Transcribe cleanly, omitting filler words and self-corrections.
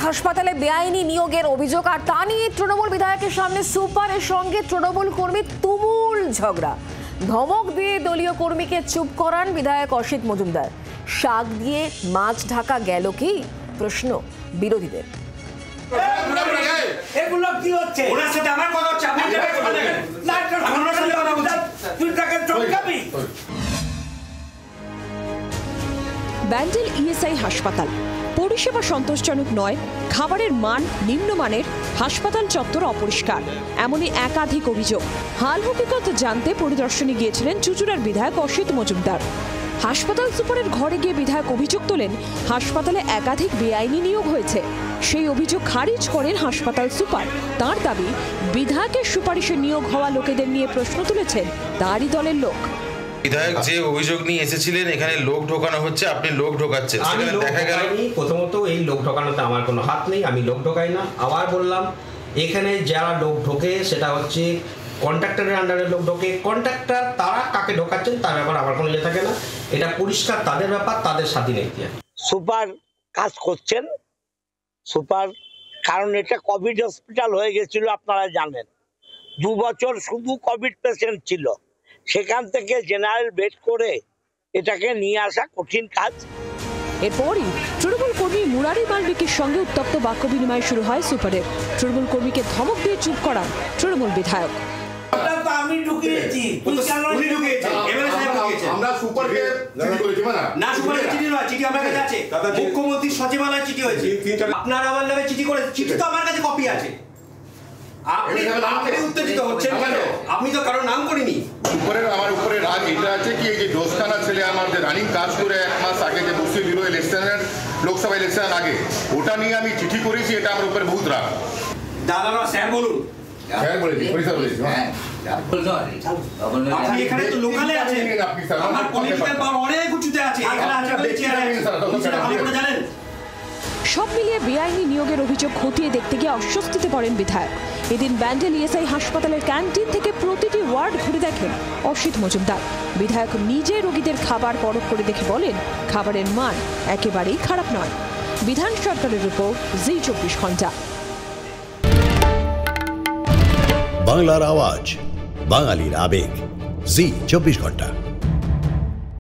হাসপাতালে বেআইনি নিয়োগের অভিযোগ, আর তা নিয়ে তৃণমূল বিধায়কের সামনে সুপারের সঙ্গে তৃণমূল কর্মীর তুমুল ঝগড়া। ধমক দিয়ে দলীয় কর্মীকে চুপ করান বিধায়ক অসিত মজুমদার। শাক দিয়ে মাছ ঢাকা গেল কি, প্রশ্ন বিরোধীদের। ব্যান্ডেল ইএসআই হাসপাতাল পরিষেবা সন্তোষজনক নয়, খাবারের মান নিম্নমানের, হাসপাতাল চত্বর অপরিষ্কার, এমনই একাধিক অভিযোগ। হাল হকিকত জানতে পরিদর্শনে গিয়েছিলেন চুঁচুড়ার বিধায়ক অসিত মজুমদার। হাসপাতাল সুপারের ঘরে গিয়ে বিধায়ক অভিযোগ তোলেন হাসপাতালে একাধিক বেআইনি নিয়োগ হয়েছে। সেই অভিযোগ খারিজ করেন হাসপাতাল সুপার। তার দাবি, বিধায়কের সুপারিশে নিয়োগ হওয়া লোকেদের নিয়ে প্রশ্ন তুলেছেন তারই দলের লোক। বিধায়ক যে অভিযোগ নিয়ে এসেছিলেন এখানে লোক ঢোকানো হচ্ছে, আপনি লোক ঢোকাচ্ছেন, সেখানে দেখা গেল প্রথমত এই লোক ঢোকানোতে আমার কোনো হাত নেই, আমি লোক ঢোকাই না। আবার বললাম, এখানে যারা লোক ঢোকে সেটা হচ্ছে কন্ট্রাক্টরের আন্ডারে লোক ঢোকে। কন্ট্রাক্টর তারা কাকে ঢোকাচ্ছেন তার ব্যাপার আমার কোনো ইয়ে থাকে না, এটা পরিষ্কার তাদের ব্যাপার, তাদের স্বাধীন এখতিয়ার। সুপার কাজ করছেন, সুপার, কারণ এটা কোভিড হসপিটাল হয়ে গেছিল, আপনারা জানেন 2 বছর শুধু কোভিড পেশেন্ট ছিল, সেখান থেকে জেনারেল বেড করে এটাকে নিয়ে আসা কঠিন কাজ। এরপরই তৃণমূল কর্মী মুরারি মালবিকের সঙ্গে উত্তপ্ত বাক্য বিনিময় শুরু হয় সুপারের। তৃণমূল কর্মীকে ধমক দিয়ে চুপ করান তৃণমূল বিধায়ক। মুখ্যমন্ত্রী সচিবালয় চিঠি হয়েছে, আপনার আমার নামে চিঠি করে, চিঠি তো আমার কাছে কপি আছে। আপনি উত্তেজিত হচ্ছেন কেন? আপনি তো কারো নাম করিনি। আমার উপরে রাগ এটা আছে কি, এই যে দোষখানা ছেলে আমাদের রানিং কাজ করে 1 মাস আগে যে বসিয়ে দিল ইলেকশনের, লোকসভা ইলেকশন আগে, ওটা নিয়ে আমি চিঠি করেছি, এটা আমার উপরে বহুত রাগ। দাদা স্যার বলুন, স্যার বলেছি, পরিষ্কার বলেছি। আপনি এখানে তো লোকালে আছেন, আমার পলিটিক্যাল পাওয়ার অনেক উঁচুতে আছে, এখানে আছে, জানেন। সব মিলিয়ে বেআইনি নিয়োগের অভিযোগ খতিয়ে দেখতে গিয়ে অস্বস্তিতে পড়েন বিধায়ক। এদিন ব্যান্ডেল ইএসআই হাসপাতালের ক্যান্টিন থেকে প্রতিটি ওয়ার্ড ঘুরে দেখেন অসিত মজুমদার। বিধায়ক নিজে রোগীদের খাবার পরখ করে দেখে বলেন, খাবারের মান একেবারেই খারাপ নয়। বিধান সরকারের রিপোর্ট, জি 24 ঘন্টা। বাংলার আওয়াজ, বাঙালির আবেগ, জি 24 ঘন্টা।